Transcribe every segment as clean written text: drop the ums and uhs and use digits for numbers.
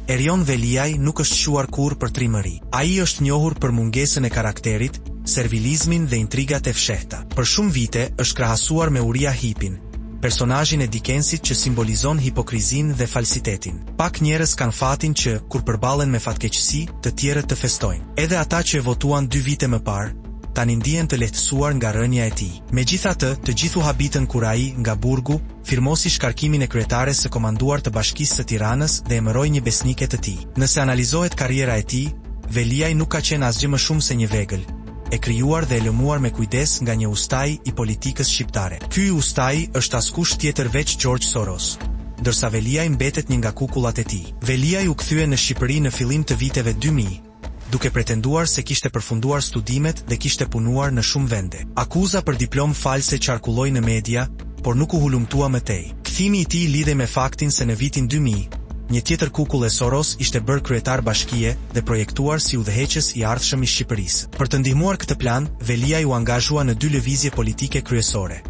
Erion Veliaj nuk është quar kurrë për trimëri. Ai është njohur për mungesën e karakterit, servilizmin dhe intrigat e fshehta. Për shumë vite është krahasuar me Uriah Heepin, personazhin e Dickensit që simbolizon hipokrizin dhe falsitetin. Pak njerëz kanë fatin që, kur përballen me fatkeqësi, të tjerët të festojnë. Edhe ata që votuan 2 vite më parë, tani ndihen të lehtësuar nga rënja e tij. Megjithatë, të gjithu habitën kur ai, nga burgu, firmosi shkarkimin e kryetares së komanduar të Bashkisë së Tiranës dhe emëroi një besnike të tij. Nëse analizohet karriera e tij, Veliaj nuk ka qenë asgjë më shumë se një vegël, e krijuar dhe e lëmuar me kujdes nga një ustaj i politikës shqiptare. Ky ustaj është askush tjetër veç George Soros, ndërsa Veliaj mbetet një nga kukullat e tij. Veliaj u kthye në Shqipëri në fillim të viteve 2000, duke pretenduar se kishte përfunduar studimet dhe kishte punuar në shumë vende. Akuza për diplomë false qarkulloi në media, por nuk u hulumtua më tej. Kthimi i tij lidhej me faktin se në vitin 2000, një tjetër kukull e Soros ishte bërë kryetar bashkie dhe projektuar si udhëheqës i ardhshëm i Shqipërisë. Për të ndihmuar këtë plan, Veliaj u angazhua në 2 lëvizje politike kryesore.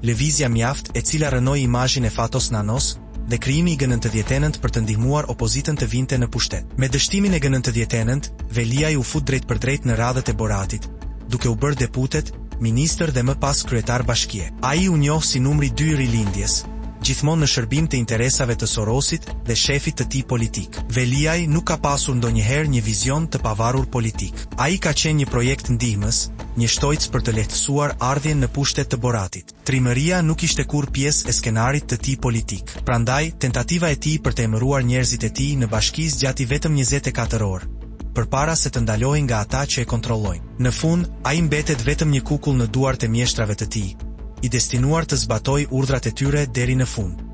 Lëvizja Mjaft, e cila rënoi imazhin e Fatos Nanos, dhe krijimi i G90 për të ndihmuar opozitën të vinte në pushtet. Me dështimin e G90, Veliaj u fut drejt për drejt në radhët e Boratit, duke u bërë deputet, ministër dhe më pas kryetar bashkie. Ai u njoh si numri 2 i rilindjes, gjithmonë në shërbim të interesave të Sorosit dhe shefit të tij politik. Veliaj nuk ka pasur ndonjëherë një vizion të pavarur politik. Ai ka qenë një projekt ndihmës, një shtojc për të lehtësuar ardhjen në pushtet të Boratit. Trimëria nuk ishte kurrë pjesë e skenarit të tij politik. Prandaj, tentativa e tij për të emëruar njerëzit e tij në bashki zgjati vetëm 24 orë, përpara se të ndalohej nga ata që e kontrollojnë. Në fund, ai mbetet vetëm një kukull në duart e mjeshtrave të tij, i destinuar të zbatoj urdhrat e tyre deri në fund.